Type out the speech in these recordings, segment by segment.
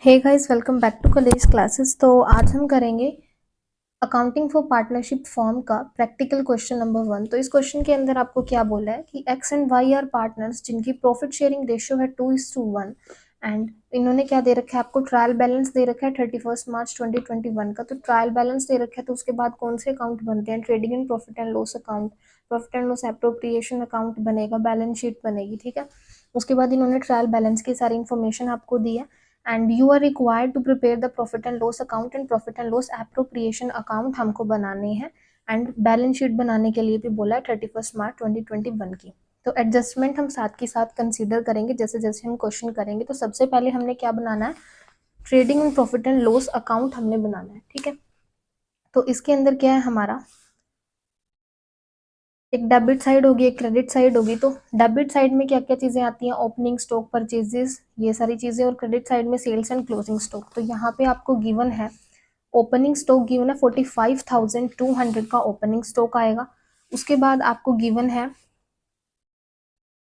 Hey guys, welcome back to college classes. तो आज हम करेंगे अकाउंटिंग फॉर पार्टनरशिप फॉर्म का प्रैक्टिकल क्वेश्चन नंबर 1। तो इस क्वेश्चन के अंदर आपको क्या बोला है कि X and Y are partners जिनकी प्रॉफिट शेयरिंग रेशियो है 2:1 एंड इन्होंने क्या दे रखा है, आपको ट्रायल बैलेंस दे रखा है 31 मार्च 2021 का। तो ट्रायल बैलेंस दे रखा है, तो उसके बाद कौन से अकाउंट बनते हैं? Trading and profit and loss account, profit and loss appropriation account बनेगा, बैलेंस शीट बनेगी। ठीक है, उसके बाद इन्होंने ट्रायल बैलेंस की सारी इन्फॉर्मेशन आपको दी है and you are required to prepare the profit and loss account and profit and loss appropriation account हमको बनाने हैं एंड बैलेंस शीट बनाने के लिए भी बोला है 31 मार्च 2021 की। तो एडजस्टमेंट हम साथ के साथ कंसीडर करेंगे जैसे जैसे हम क्वेश्चन करेंगे। तो सबसे पहले हमने क्या बनाना है, trading and profit and loss account हमने बनाना है। ठीक है, तो इसके अंदर क्या है हमारा, एक डेबिट साइड होगी, एक क्रेडिट साइड होगी। तो डेबिट साइड में क्या क्या चीजें आती हैं, ओपनिंग स्टॉक, परचेजेस, ये सारी चीजें, और क्रेडिट साइड में सेल्स एंड क्लोजिंग स्टॉक। तो यहाँ पे आपको गिवन है ओपनिंग स्टॉक गिवन है 45,200 का ओपनिंग स्टॉक आएगा। उसके बाद आपको गिवन है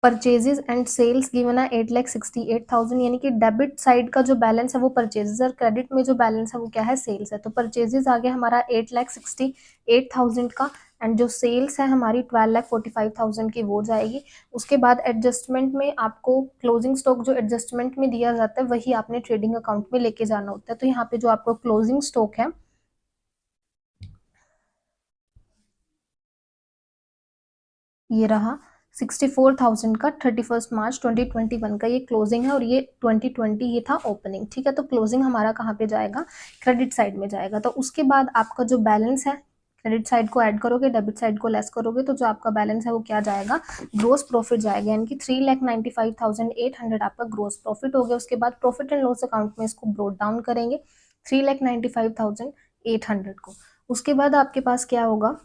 परचेजेस एंड सेल्स गिवन है 8,68,000, यानी कि डेबिट साइड का जो बैलेंस है वो परचेजेस और क्रेडिट में जो बैलेंस है वो क्या है, सेल्स है। तो परचेजेस आ गया हमारा 8,68,000 का एंड जो सेल्स है हमारी 12,45,000 की वो जाएगी। उसके बाद एडजस्टमेंट में आपको क्लोजिंग स्टॉक जो एडजस्टमेंट में दिया जाता है वही आपने ट्रेडिंग अकाउंट में लेके जाना होता है। तो यहाँ पे जो आपको क्लोजिंग स्टॉक है ये रहा 64,000 का 31 मार्च 2021 का, ये क्लोजिंग है और ये 2020 ये था ओपनिंग। ठीक है, तो क्लोजिंग हमारा कहाँ पे जाएगा, क्रेडिट साइड में जाएगा। तो उसके बाद आपका जो बैलेंस है, क्रेडिट साइड को ऐड करोगे, डेबिट साइड को लेस करोगे, तो जो आपका बैलेंस है वो क्या जाएगा, ग्रोस प्रॉफिट जाएगा, यानी कि 3,95,800 आपका ग्रोस प्रॉफिट हो गया। उसके बाद प्रॉफिट एंड लॉस अकाउंट में इसको ब्रोट डाउन करेंगे 3,95,800 को। उसके बाद आपके पास क्या होगा,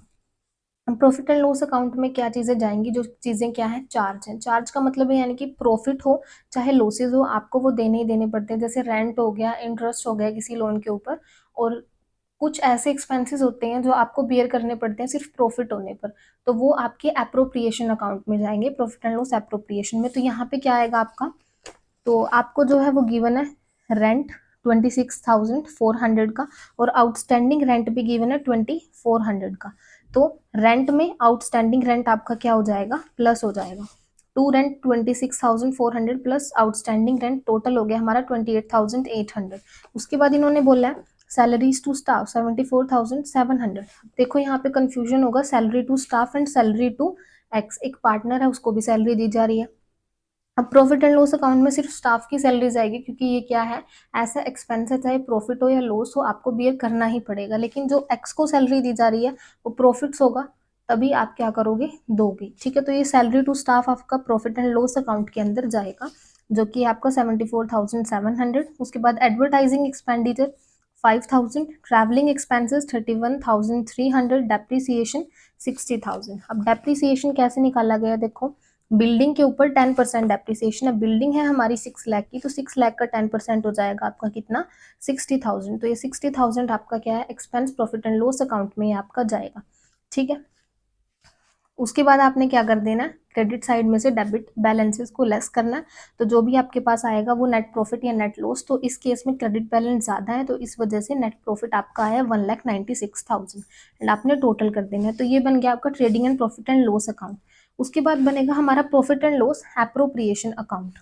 प्रॉफिट एंड लॉस अकाउंट में क्या चीजें जाएंगी, जो चीजें क्या है, चार्ज है। चार्ज का मतलब है यानी कि प्रॉफिट हो चाहे लॉसेज हो आपको वो देने ही देने पड़ते हैं। जैसे रेंट हो गया, इंटरेस्ट हो गया किसी लोन के ऊपर, और कुछ ऐसे एक्सपेंसेस होते हैं जो आपको बियर करने पड़ते हैं सिर्फ प्रॉफिट होने पर, तो वो आपके एप्रोप्रिएशन अकाउंट में जाएंगे, प्रॉफिट एंड लॉस एप्रोप्रिएशन में। तो यहाँ पे क्या आएगा आपका, तो आपको जो है वो गिवन है रेंट 26,400 का और आउटस्टैंडिंग रेंट भी गिवन है 2,400 का। तो रेंट में आउटस्टैंडिंग रेंट आपका क्या हो जाएगा, प्लस हो जाएगा। To rent 26,400 plus outstanding rent, total हो गया हमारा 28,800। उसके बाद इन्होंने बोला है सैलरीज टू स्टाफ 74,700। देखो यहाँ पे कंफ्यूजन होगा, salary to staff and salary to X, एक पार्टनर है उसको भी सैलरी दी जा रही है। अब प्रॉफिट एंड लॉस अकाउंट में सिर्फ स्टाफ की सैलरी जाएगी, क्योंकि ये क्या है, ऐसा एक्सपेंस है, चाहे प्रॉफिट हो या लॉस हो आपको बियर करना ही पड़ेगा। लेकिन जो एक्स को सैलरी दी जा रही है वो प्रॉफिट्स होगा, तभी आप क्या करोगे, दोगे। ठीक है, तो ये सैलरी टू स्टाफ आपका प्रॉफिट एंड लॉस अकाउंट के अंदर जाएगा, जो कि आपका 74,700। उसके बाद advertising expenditure 5,000, travelling expenses 31,300, depreciation 60,000। अब डेप्रिसिएशन कैसे निकाला गया, देखो बिल्डिंग के ऊपर 10% डेप्रिसिएशन है। बिल्डिंग है हमारी 6 लाख की, तो 6 लाख का 10% हो जाएगा आपका कितना, 60,000। तो ये 60,000 आपका क्या है, expense profit and loss account में आपका जाएगा। ठीक है, उसके बाद आपने क्या कर देना है, क्रेडिट साइड में से डेबिट बैलेंसेस को लेस करना है। तो जो भी आपके पास आएगा वो नेट प्रॉफिट या नेट लॉस, तो इस केस में क्रेडिट बैलेंस ज़्यादा है तो इस वजह से नेट प्रॉफिट आपका आया 1,96,000 एंड आपने टोटल कर देना है। तो ये बन गया आपका trading and profit and loss account. उसके बाद बनेगा हमारा profit and loss appropriation account.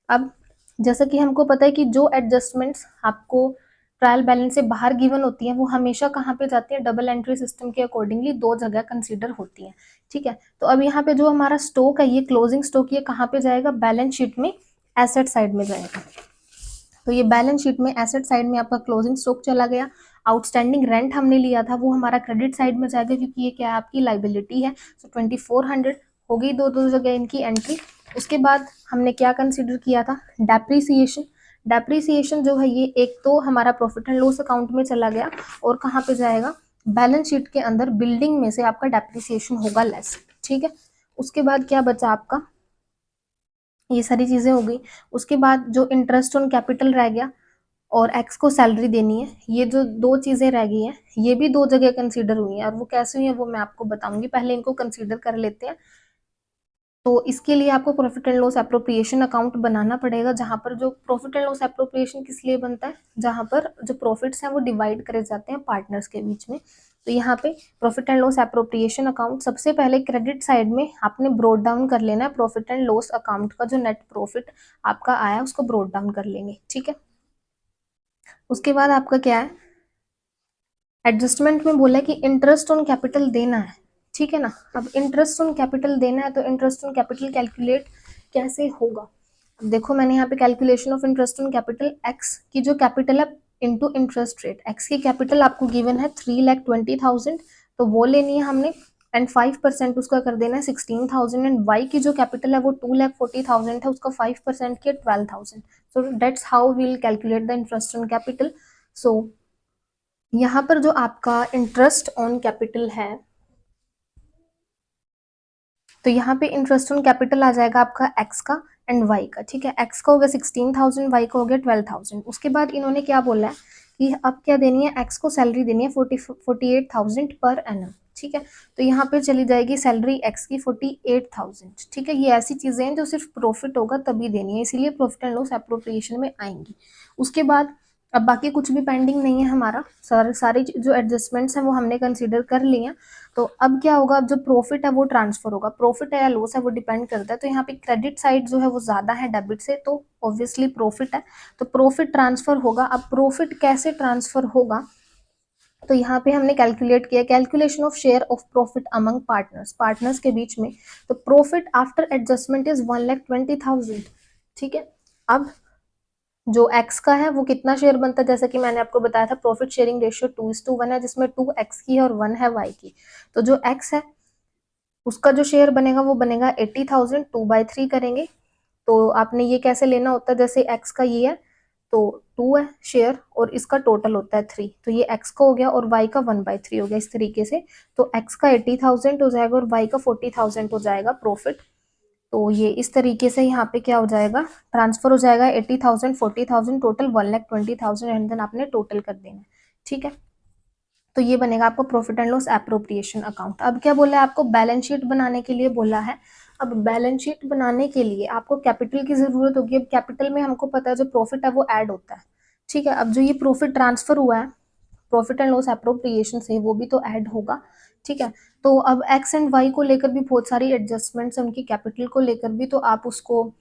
अब जैसा कि हमको पता है कि जो एडजस्टमेंट्स आपको ट्रायल बैलेंस से बाहर गिवन होती हैं वो हमेशा कहाँ पे जाती है, डबल एंट्री सिस्टम के अकॉर्डिंगली दो जगह कंसीडर होती हैं। ठीक है, तो अब यहाँ पे जो हमारा स्टॉक है ये क्लोजिंग स्टॉक, ये कहाँ पे जाएगा, बैलेंस शीट में एसेट साइड में जाएगा। तो ये बैलेंस शीट में एसेट साइड में आपका क्लोजिंग स्टॉक चला गया। आउटस्टैंडिंग रेंट हमने लिया था वो हमारा क्रेडिट साइड में जाएगा, क्योंकि ये क्या है, आपकी लाइबिलिटी है। तो 2,400 हो गई, दो दो जगह इनकी एंट्री। उसके बाद हमने क्या कंसिडर किया था, डेप्रीसिएशन। डेप्रीसिएशन जो है ये एक तो हमारा प्रॉफिट एंड लॉस अकाउंट में चला गया और कहाँ पे जाएगा, बैलेंस शीट के अंदर बिल्डिंग में से आपका डेप्रीसिएशन होगा लेस। ठीक है, उसके बाद क्या बचा आपका, ये सारी चीजें हो गई। उसके बाद जो इंटरेस्ट ऑन कैपिटल रह गया और एक्स को सैलरी देनी है, ये जो दो चीजें रह गई हैं ये भी दो जगह कंसीडर हुई हैं, और वो कैसे हुई है वो मैं आपको बताऊंगी। पहले इनको कंसीडर कर लेते हैं। तो इसके लिए आपको profit and loss appropriation account बनाना पड़ेगा, जहां पर जो प्रॉफिट एंड लॉस एप्रोप्रिएशन किस लिए बनता है, जहां पर जो प्रॉफिट्स हैं वो डिवाइड करे जाते हैं पार्टनर्स के बीच में। तो यहाँ पे profit and loss appropriation account सबसे पहले क्रेडिट साइड में आपने ब्रोड डाउन कर लेना है, प्रॉफिट एंड लॉस अकाउंट का जो नेट प्रॉफिट आपका आया उसको ब्रोड डाउन कर लेंगे, ठीक है। उसके बाद आपका क्या है, एडजस्टमेंट में बोला है कि इंटरेस्ट ऑन कैपिटल देना है, ठीक है ना। अब इंटरेस्ट ऑन कैपिटल देना है तो इंटरेस्ट ऑन कैपिटल कैलकुलेट कैसे होगा। अब देखो मैंने यहाँ पे calculation of interest on capital, x की जो कैपिटल है इनटू इंटरेस्ट रेट, एक्स की कैपिटल आपको गिवन है 3,20,000, तो वो लेनी है हमने एंड 5% उसका कर देना है 16,000, एंड वाई की जो कैपिटल है वो 2,40,000 है, उसका 5% किया 12,000। So that's how we will calculate the interest on capital. So यहाँ पर जो आपका इंटरेस्ट ऑन कैपिटल है, तो यहाँ पे इंटरेस्ट ऑन कैपिटल आ जाएगा आपका एक्स का एंड वाई का, ठीक है। एक्स का हो गया 16,000, वाई का हो गया 12,000। उसके बाद इन्होंने क्या बोला है कि अब क्या देनी है, एक्स को सैलरी देनी है 48,000 पर एनम, ठीक है। तो यहाँ पे चली जाएगी सैलरी एक्स की 48,000, ठीक है। ये ऐसी चीजें हैं जो सिर्फ प्रॉफिट होगा तभी देनी है, इसीलिए प्रॉफिट एंड लॉस एप्रोप्रिएशन में आएंगी। उसके बाद अब बाकी कुछ भी पेंडिंग नहीं है हमारा, सारी जो एडजस्टमेंट्स हैं वो हमने कंसीडर कर ली हैं। तो अब क्या होगा, अब जो प्रॉफिट है वो ट्रांसफर होगा, प्रॉफिट है या लॉस है वो डिपेंड करता है। तो यहाँ पे क्रेडिट साइड जो है वो ज्यादा है डेबिट से, तो ऑब्वियसली प्रॉफिट है, तो प्रॉफिट ट्रांसफर होगा। अब प्रॉफिट कैसे ट्रांसफर होगा, तो यहाँ पे हमने कैलकुलेट किया, calculation of share of profit among partners, partners के बीच में। तो प्रॉफिट आफ्टर एडजस्टमेंट इज 1,20,000, ठीक है। अब जो एक्स का है वो कितना शेयर बनता है, जैसे कि मैंने आपको बताया था प्रॉफिट शेयरिंग रेशियो 2:1 है, जिसमें 2 एक्स की है और 1 है वाई की। तो जो एक्स है उसका जो शेयर बनेगा वो बनेगा 80,000, 2/3 करेंगे। तो आपने ये कैसे लेना होता है, जैसे एक्स का ये है तो 2 है शेयर और इसका टोटल होता है 3, तो ये एक्स का हो गया और वाई का 1/3 हो गया, इस तरीके से। तो एक्स का 80,000 हो जाएगा और वाई का 40,000 हो जाएगा प्रॉफिट। तो ये इस तरीके से यहाँ पे क्या हो जाएगा, ट्रांसफर हो जाएगा 80,000, 40,000, टोटल 1,20,000 एंड देन आपने टोटल कर देना, ठीक है। तो ये बनेगा आपको profit and loss appropriation account. अब क्या बोला है आपको, बैलेंस शीट बनाने के लिए बोला है। अब बैलेंस शीट बनाने के लिए आपको कैपिटल की जरूरत होगी। अब कैपिटल में हमको पता है जो प्रॉफिट है वो ऐड होता है, ठीक है। अब जो ये प्रॉफिट ट्रांसफर हुआ है प्रॉफिट एंड लॉस एप्रोप्रिएशन से, वो भी तो ऐड होगा, ठीक है। तो अब एक्स एंड वाई को लेकर भी बहुत सारी एडजस्टमेंट्स है, उनकी कैपिटल को लेकर भी, तो आप उसको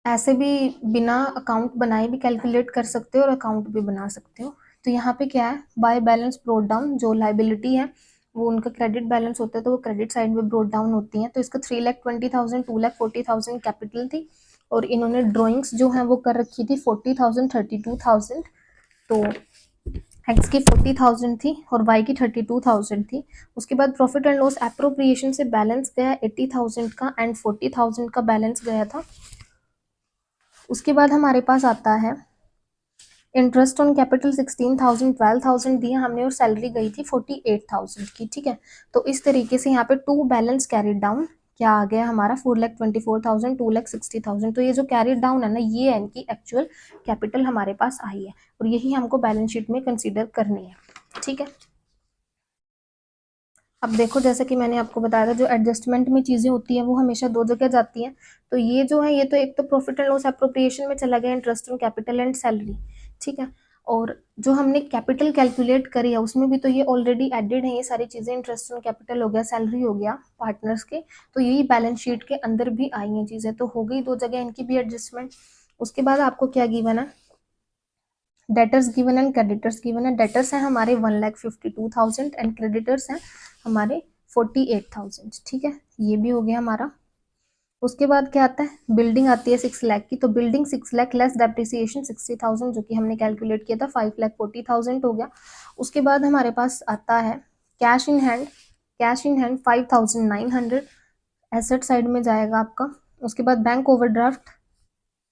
ऐसे भी बिना अकाउंट बनाए भी कैलकुलेट कर सकते हो और अकाउंट भी बना सकते हो। तो यहाँ पे क्या है, बाय बैलेंस ब्रोड डाउन, जो लाइबिलिटी है वो उनका क्रेडिट बैलेंस होता है तो वो क्रेडिट साइड में ब्रोड डाउन होती है। तो इसका 3,20,000, 2,40,000 कैपिटल थी और इन्होंने ड्रॉइंग्स जो है वो कर रखी थी 40,000, 32,000। तो एक्स की 40,000 थी और वाई की 32,000 थी। उसके बाद प्रॉफिट एंड लॉस एप्रोप्रिएशन से बैलेंस गया 80,000 का एंड 40,000 का बैलेंस गया था। उसके बाद हमारे पास आता है इंटरेस्ट ऑन कैपिटल 16,000, 12,000 दिया हमने और सैलरी गई थी 48,000 की, ठीक है। तो इस तरीके से यहाँ पे टू बैलेंस कैरिड डाउन क्या आ गया हमारा 4,24,000, 2,60,000। तो ये जो कैरिड डाउन है ना, ये है इनकी एक्चुअल कैपिटल हमारे पास आई है और यही हमको बैलेंस शीट में कंसीडर करनी है, ठीक है। अब देखो जैसे कि मैंने आपको बताया था जो एडजस्टमेंट में चीजें होती हैं वो हमेशा दो जगह जाती हैं। तो ये जो है ये तो एक तो प्रॉफिट एंड लॉस एप्रोप्रिएशन में चला गया interest on capital and salary, ठीक है। और जो हमने कैपिटल कैलकुलेट करी है उसमें भी तो ये ऑलरेडी एडेड है, ये सारी चीजें इंटरेस्ट ऑन कैपिटल हो गया, सैलरी हो गया पार्टनर्स के, तो यही बैलेंस शीट के अंदर भी आई हैं चीजें। तो हो गई दो जगह इनकी भी एडजस्टमेंट। उसके बाद आपको क्या गिवन है, debtors given and creditors given है। डेटर्स हैं हमारे 1,52,000 एंड क्रेडिटर्स हैं हमारे 48,000, ठीक है। ये भी हो गया हमारा। उसके बाद क्या आता है, बिल्डिंग आती है 6 लाख की, तो बिल्डिंग 6 लाख लेस डेप्रिसिएशन 60,000 जो कि हमने कैलकुलेट किया था 5,40,000 हो गया। उसके बाद हमारे पास आता है cash in hand, cash in hand 5,900 asset side में जाएगा आपका। उसके बाद बैंक ओवरड्राफ्ट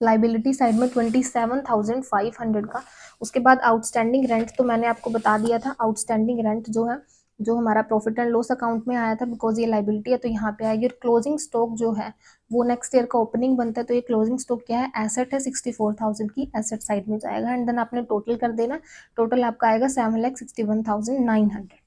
लाइबिलिटी साइड में 27,500 का। उसके बाद आउटस्टैंडिंग रेंट, तो मैंने आपको बता दिया था आउटस्टैंडिंग रेंट जो है जो हमारा प्रॉफिट एंड लॉस अकाउंट में आया था बिकॉज ये लाइबिलिटी है तो यहाँ पे आएगी। और क्लोजिंग स्टॉक जो है वो नेक्स्ट ईयर का ओपनिंग बनता है, तो ये क्लोजिंग स्टॉक क्या है, एसेट है 64,000 की, एसेट साइड में जाएगा एंड देन आपने टोटल कर देना, टोटल आपका आएगा 7,61,900।